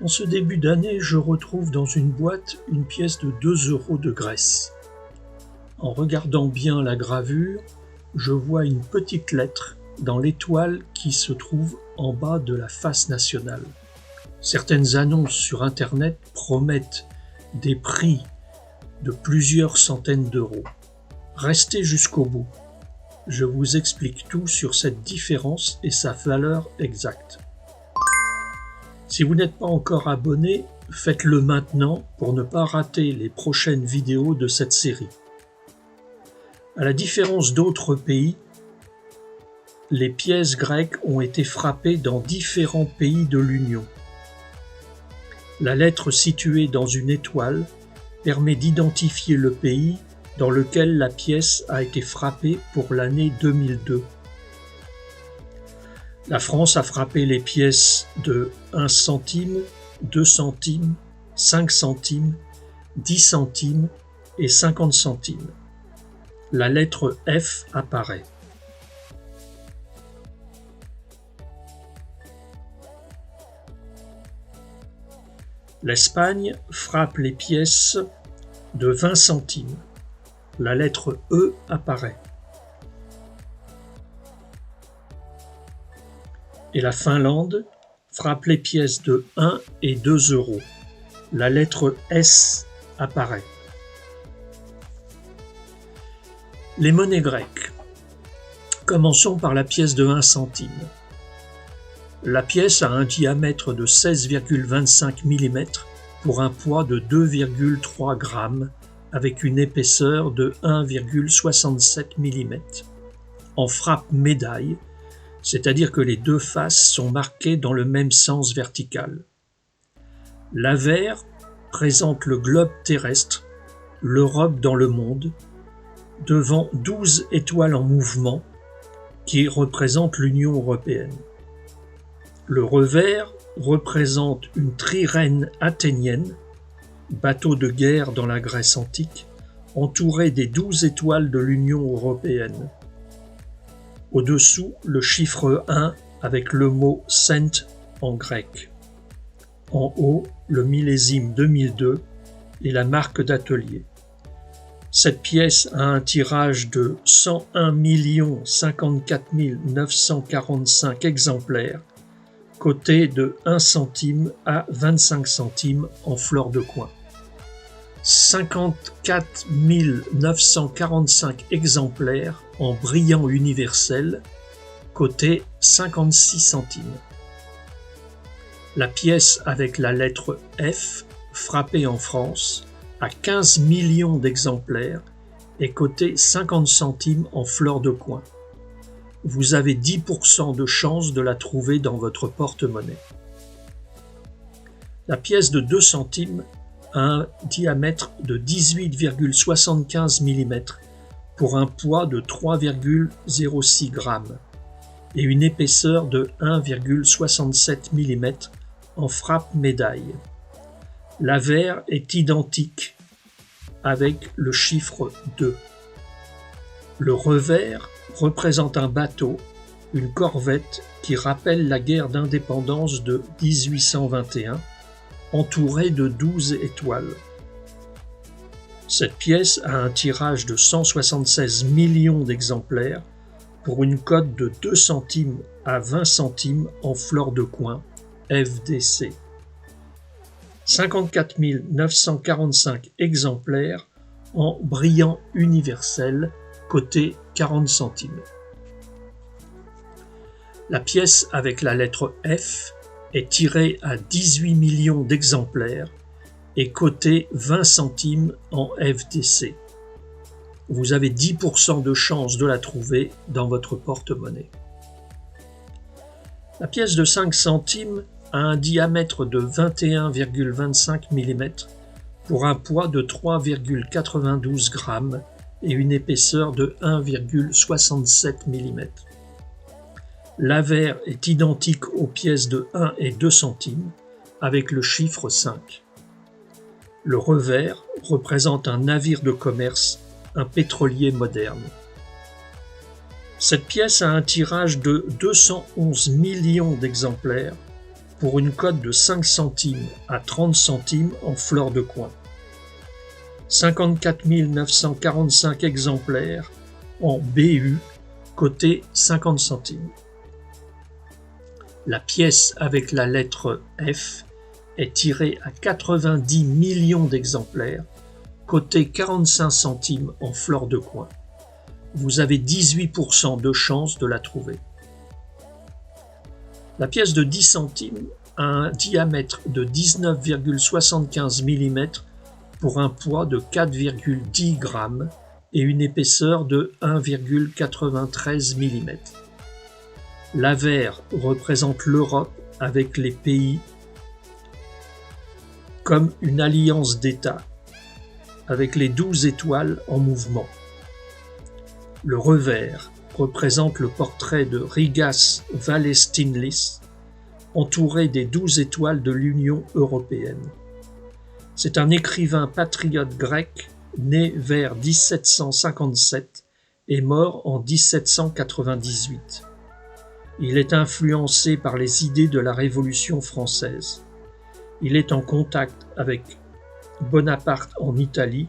En ce début d'année, je retrouve dans une boîte une pièce de 2 € de Grèce. En regardant bien la gravure, je vois une petite lettre dans l'étoile qui se trouve en bas de la face nationale. Certaines annonces sur Internet promettent des prix de plusieurs centaines d'euros. Restez jusqu'au bout. Je vous explique tout sur cette différence et sa valeur exacte. Si vous n'êtes pas encore abonné, faites-le maintenant pour ne pas rater les prochaines vidéos de cette série. À la différence d'autres pays, les pièces grecques ont été frappées dans différents pays de l'Union. La lettre située dans une étoile permet d'identifier le pays dans lequel la pièce a été frappée pour l'année 2002. La France a frappé les pièces de 1 centime, 2 centimes, 5 centimes, 10 centimes et 50 centimes. La lettre F apparaît. L'Espagne frappe les pièces de 20 centimes. La lettre E apparaît. Et la Finlande frappe les pièces de 1 et 2 €. La lettre S apparaît. Les monnaies grecques. Commençons par la pièce de 1 centime. La pièce a un diamètre de 16,25 mm pour un poids de 2,3 g avec une épaisseur de 1,67 mm. En frappe médaille, c'est-à-dire que les deux faces sont marquées dans le même sens vertical. L'avers présente le globe terrestre, l'Europe dans le monde, devant 12 étoiles en mouvement qui représentent l'Union européenne. Le revers représente une trirème athénienne, bateau de guerre dans la Grèce antique, entourée des 12 étoiles de l'Union européenne. Au-dessous, le chiffre 1 avec le mot « cent » en grec. En haut, le millésime 2002 et la marque d'atelier. Cette pièce a un tirage de 101 054 945 exemplaires, coté de 1 centime à 25 centimes en fleur de coin. 54 945 exemplaires en brillant universel, coté 56 centimes. La pièce avec la lettre F, frappée en France, à 15 millions d'exemplaires et cotée 50 centimes en fleur de coin. Vous avez 10% de chance de la trouver dans votre porte-monnaie. La pièce de 2 centimes a un diamètre de 18,75 mm pour un poids de 3,06 g et une épaisseur de 1,67 mm en frappe médaille. L'avers est identique avec le chiffre 2. Le revers représente un bateau, une corvette qui rappelle la guerre d'indépendance de 1821, entourée de 12 étoiles. Cette pièce a un tirage de 176 millions d'exemplaires pour une cote de 2 centimes à 20 centimes en fleur de coin, FDC. 54 945 exemplaires en brillant universel, coté 40 centimes. La pièce avec la lettre F est tirée à 18 millions d'exemplaires et cotée 20 centimes en FDC. Vous avez 10% de chance de la trouver dans votre porte-monnaie. La pièce de 5 centimes a un diamètre de 21,25 mm pour un poids de 3,92 g et une épaisseur de 1,67 mm. L'avers est identique aux pièces de 1 et 2 centimes avec le chiffre 5. Le revers représente un navire de commerce, un pétrolier moderne. Cette pièce a un tirage de 211 millions d'exemplaires pour une cote de 5 centimes à 30 centimes en fleur de coin. 54 945 exemplaires en BU, coté 50 centimes. La pièce avec la lettre F est tirée à 90 millions d'exemplaires, coté 45 centimes en fleur de coin. Vous avez 18% de chance de la trouver. La pièce de 10 centimes a un diamètre de 19,75 mm pour un poids de 4,10 g et une épaisseur de 1,93 mm. L'avers représente l'Europe avec les pays comme une alliance d'États, avec les 12 étoiles en mouvement. Le revers représente le portrait de Rigas Valestinlis, entouré des 12 étoiles de l'Union européenne. C'est un écrivain patriote grec né vers 1757 et mort en 1798. Il est influencé par les idées de la Révolution française. Il est en contact avec Bonaparte en Italie,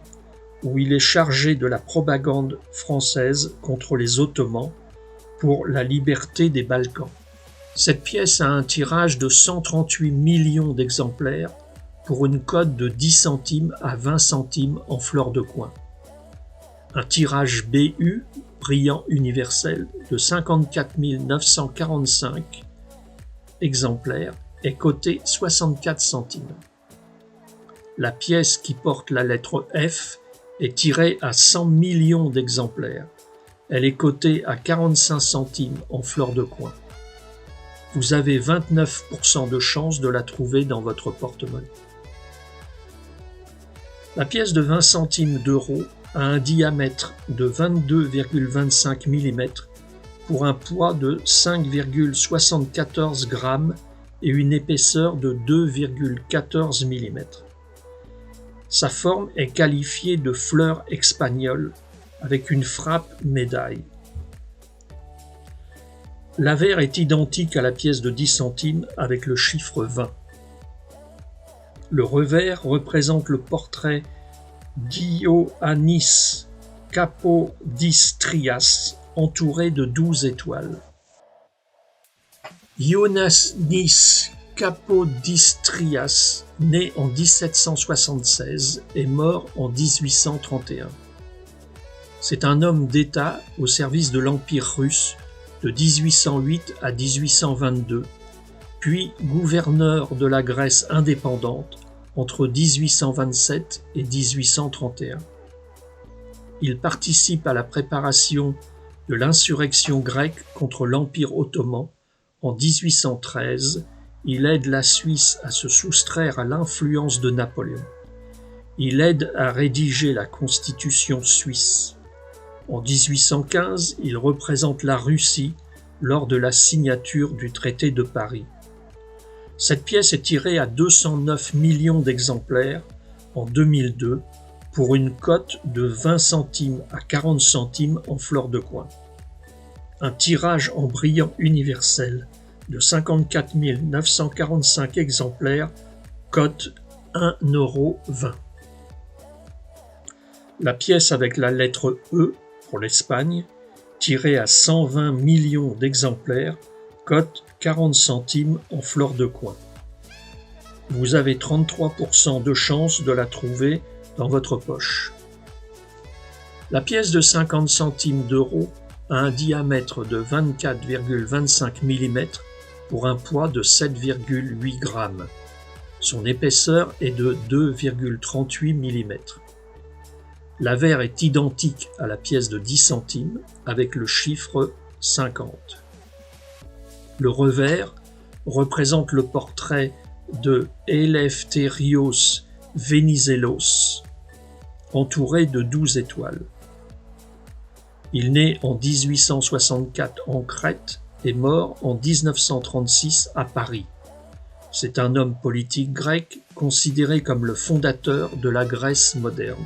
où il est chargé de la propagande française contre les Ottomans pour la liberté des Balkans. Cette pièce a un tirage de 138 millions d'exemplaires pour une cote de 10 centimes à 20 centimes en fleur de coin. Un tirage BU, brillant universel, de 54 945 exemplaires est coté 64 centimes. La pièce qui porte la lettre F est tirée à 100 millions d'exemplaires. Elle est cotée à 45 centimes en fleur de coin. Vous avez 29% de chance de la trouver dans votre porte-monnaie. La pièce de 20 centimes d'euros a un diamètre de 22,25 mm pour un poids de 5,74 g et une épaisseur de 2,14 mm. Sa forme est qualifiée de fleur espagnole avec une frappe médaille. L'avers est identique à la pièce de 10 centimes avec le chiffre 20. Le revers représente le portrait d'Ioannis Kapodistrias, entouré de 12 étoiles. Ioannis Kapodistrias, né en 1776 et mort en 1831. C'est un homme d'État au service de l'Empire russe de 1808 à 1822, puis gouverneur de la Grèce indépendante entre 1827 et 1831. Il participe à la préparation de l'insurrection grecque contre l'Empire ottoman. En 1813, il aide la Suisse à se soustraire à l'influence de Napoléon. Il aide à rédiger la Constitution suisse. En 1815, il représente la Russie lors de la signature du traité de Paris. Cette pièce est tirée à 209 millions d'exemplaires en 2002 pour une cote de 20 centimes à 40 centimes en fleur de coin. Un tirage en brillant universel de 54 945 exemplaires, cote 1,20 €. La pièce avec la lettre E pour l'Espagne, tirée à 120 millions d'exemplaires, cote 40 centimes en fleur de coin. Vous avez 33% de chance de la trouver dans votre poche. La pièce de 50 centimes d'euros a un diamètre de 24,25 mm pour un poids de 7,8 g. Son épaisseur est de 2,38 mm. L'avers est identique à la pièce de 10 centimes avec le chiffre 50. Le revers représente le portrait de Elefthérios Venizelos, entouré de 12 étoiles. Il naît en 1864 en Crète et mort en 1936 à Paris. C'est un homme politique grec considéré comme le fondateur de la Grèce moderne.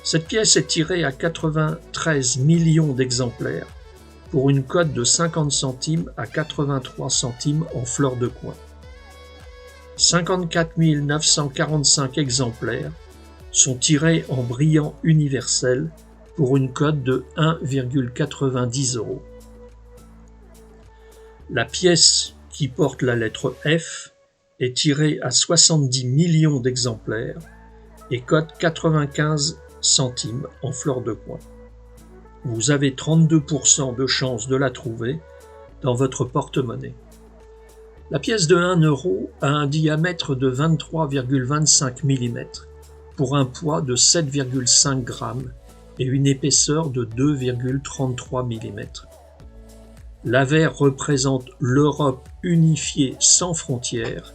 Cette pièce est tirée à 93 millions d'exemplaires pour une cote de 50 centimes à 83 centimes en fleur de coin. 54 945 exemplaires sont tirés en brillant universel pour une cote de 1,90 €. La pièce qui porte la lettre F est tirée à 70 millions d'exemplaires et cote 95 centimes en fleur de coin. Vous avez 32% de chance de la trouver dans votre porte-monnaie. La pièce de 1 € a un diamètre de 23,25 mm pour un poids de 7,5 g et une épaisseur de 2,33 mm. L'avers représente l'Europe unifiée sans frontières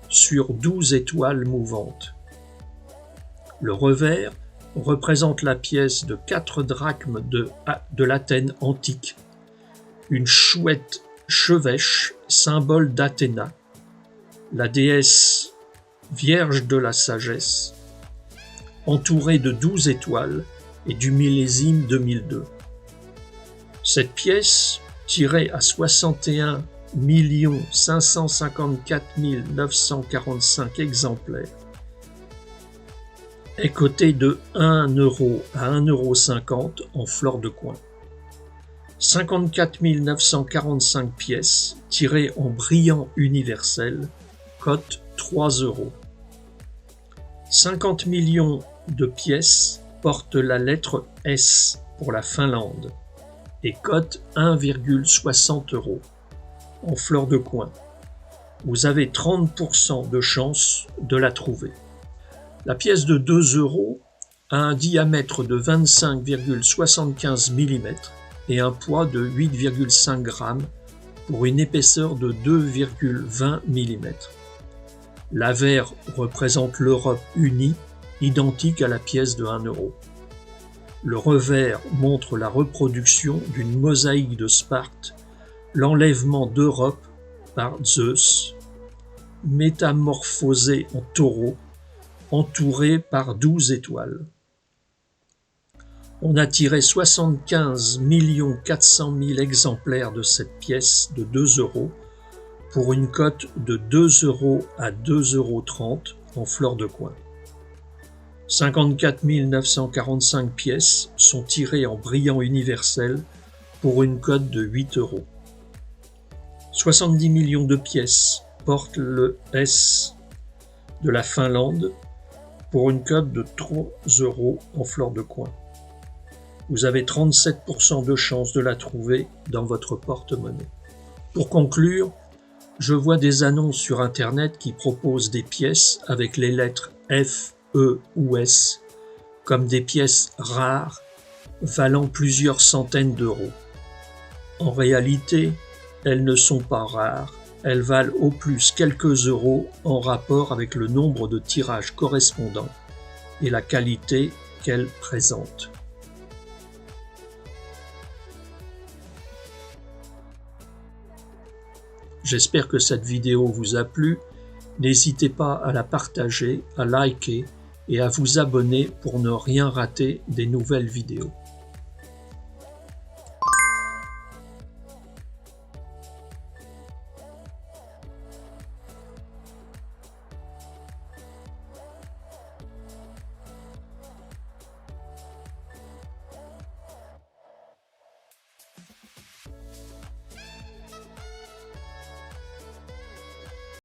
sur 12 étoiles mouvantes. Le revers représente la pièce de 4 drachmes de l'Athènes antique, une chouette chevêche, symbole d'Athéna, la déesse vierge de la sagesse, entourée de 12 étoiles et du millésime 2002. Cette pièce, tirée à 61 554 945 exemplaires, est cotée de 1 € à 1,50 € en fleur de coin. 54 945 pièces tirées en brillant universel cotent 3 €. 50 millions de pièces portent la lettre S pour la Finlande et cotent 1,60 € en fleur de coin. Vous avez 30% de chance de la trouver. La pièce de 2 € a un diamètre de 25,75 mm et un poids de 8,5 g pour une épaisseur de 2,20 mm. L'avers représente l'Europe unie, identique à la pièce de 1 €. Le revers montre la reproduction d'une mosaïque de Sparte, l'enlèvement d'Europe par Zeus, métamorphosé en taureau, entouré par 12 étoiles. On a tiré 75 400 000 exemplaires de cette pièce de 2 € pour une cote de 2 € à 2,30 € en fleur de coin. 54 945 pièces sont tirées en brillant universel pour une cote de 8 €. 70 millions de pièces portent le S de la Finlande pour une cote de 3 € en fleur de coin. Vous avez 37% de chance de la trouver dans votre porte-monnaie. Pour conclure, je vois des annonces sur Internet qui proposent des pièces avec les lettres F, E ou S comme des pièces rares valant plusieurs centaines d'euros. En réalité, elles ne sont pas rares, elles valent au plus quelques euros en rapport avec le nombre de tirages correspondants et la qualité qu'elles présentent. J'espère que cette vidéo vous a plu. N'hésitez pas à la partager, à liker et à vous abonner pour ne rien rater des nouvelles vidéos.